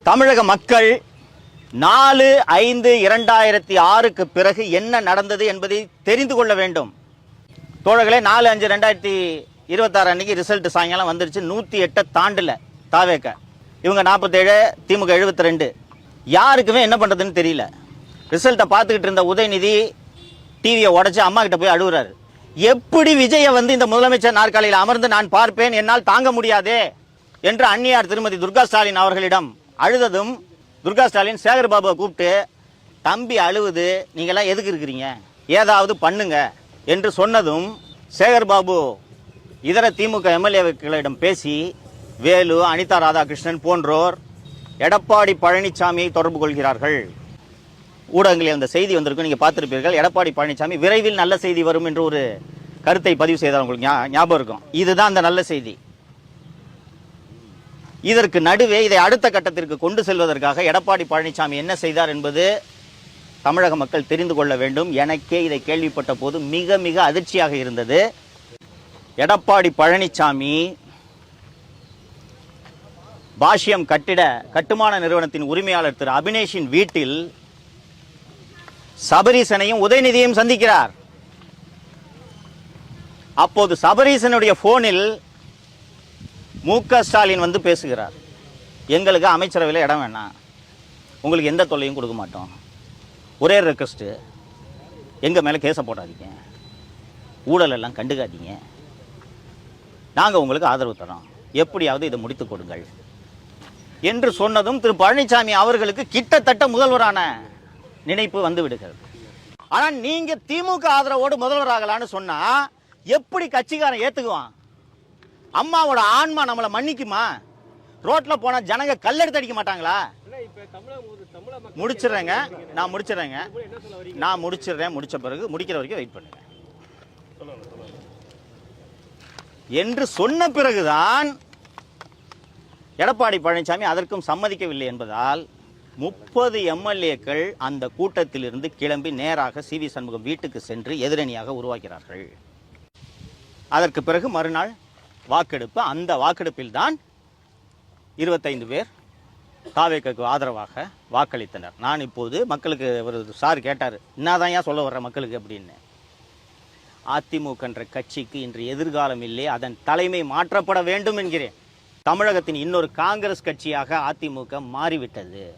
தமிழக மக்கள் 4/5/2006க்கு பிறகு என்ன நடந்தது என்பதை தெரிந்து கொள்ள வேண்டும். தோழர்களே, 4/5/2026 அன்னைக்கு ரிசல்ட் சாயங்காலம் வந்துருச்சு. 108 தாண்டல தாவேக்க. இவங்க 47, திமுக 72. யாருக்குமே என்ன பண்றதுன்னு தெரியல. ரிசல்ட்டை பார்த்துக்கிட்டு இருந்த உதயநிதி டிவியை உடைச்சு அம்மா கிட்ட போய் அழுகுறாரு. எப்படி விஜயை இந்த முதலமைச்சர் நாற்காலியில் அமர்ந்து நான் பார்ப்பேன், என்னால் தாங்க முடியாதே என்று அன்னியார் திருமதி துர்கா ஸ்டாலின் அவர்களிடம் அழுததும், துர்கா ஸ்டாலின் சேகர் பாபுவை கூப்பிட்டு, தம்பி அழுவுது, நீங்களாம் எதுக்கு இருக்கிறீங்க, ஏதாவது பண்ணுங்க என்று சொன்னதும், சேகர் பாபு இதர திமுக எம்எல்ஏக்களிடம் பேசி வேலு, அனிதா ராதாகிருஷ்ணன் போன்றோர் எடப்பாடி பழனிசாமியை தொடர்பு கொள்கிறார்கள். ஊடகங்களில் அந்த செய்தி வந்திருக்கும், நீங்க பார்த்திருப்பீர்கள். எடப்பாடி பழனிசாமி விரைவில் நல்ல செய்தி வரும் என்று ஒரு கருத்தை பதிவு செய்தார். உங்களுக்கு ஞாபகம் இருக்கும். இதுதான் அந்த நல்ல செய்தி. இதற்கு நடுவே இதை அடுத்த கட்டத்திற்கு கொண்டு செல்வதற்காக எடப்பாடி பழனிசாமி என்ன செய்தார் என்பது தமிழக மக்கள் தெரிந்து கொள்ள வேண்டும். எனக்கே இதை கேள்விப்பட்ட போது மிக மிக அதிர்ச்சியாக இருந்தது. எடப்பாடி பழனிசாமி பாஷ்யம் கட்டுமான நிறுவனத்தின் உரிமையாளர் திரு அபினேஷின் வீட்டில் சபரீசனையும் உதயநிதியையும் சந்திக்கிறார். அப்போது சபரீசனுடைய போனில் மு.க. ஸ்டாலின் பேசுகிறார். எங்களுக்கு அமைச்சரவையில் இடம் வேணாம், உங்களுக்கு எந்த தொல்லையும் கொடுக்க மாட்டோம், ஒரே ரெக்வஸ்ட், எங்க மேல கேஸை போடாதீங்க, ஊழல் எல்லாம் கண்டுக்காதீங்க, நாங்க உங்களுக்கு ஆதரவு தரோம், எப்படியாவது இதை முடித்துக் கொடுங்கள் என்று சொன்னதும் திரு பழனிசாமி அவர்களுக்கு கிட்டத்தட்ட முதல்வரான நினைப்பு வந்து விடுகிறது. ஆனா நீங்க திமுக ஆதரவோடு முதல்வராகலான்னு சொன்னா எப்படி கட்சிக்காரன் ஏத்துக்குவான்? அம்மாவோட ஆன்மா நம்மளை மன்னிக்குமா? ரோட்ல போனா ஜனங்க கல்லெடுத்து அடிக்க மாட்டாங்களா? முடிச்சிடுறேங்க, நான் முடிச்சிடுறேன், முடிச்ச பிறகு முடிக்கிற வரைக்கும் வெயிட் பண்ணுங்க என்று சொன்ன பிறகுதான் எடப்பாடி பழனிசாமி அதற்கும் சம்மதிக்கவில்லை என்பதால் 30 எம்எல்ஏக்கள் அந்த கூட்டத்தில் இருந்து கிளம்பி நேராக சி.வி. சண்முகம் வீட்டுக்கு சென்று எதிரணியாக உருவாக்கிறார்கள். அதற்கு பிறகு மறுநாள் வாக்கெடுப்பு. அந்த வாக்கெடுப்பில் தான் 25 பேர் தாவேக்கு ஆதரவாக வாக்களித்தனர். நான் இப்போது மக்களுக்கு ஒரு சார் கேட்டார், என்னதான் ஏன் சொல்ல வர்ற மக்களுக்கு அப்படின்னு. அதிமுக என்ற கட்சிக்கு இன்று எதிர்காலம் இல்லை, அதன் தலைமை மாற்றப்பட வேண்டும் என்கிறேன். தமிழகத்தின் இன்னொரு காங்கிரஸ் கட்சியாக அதிமுக மாறிவிட்டது.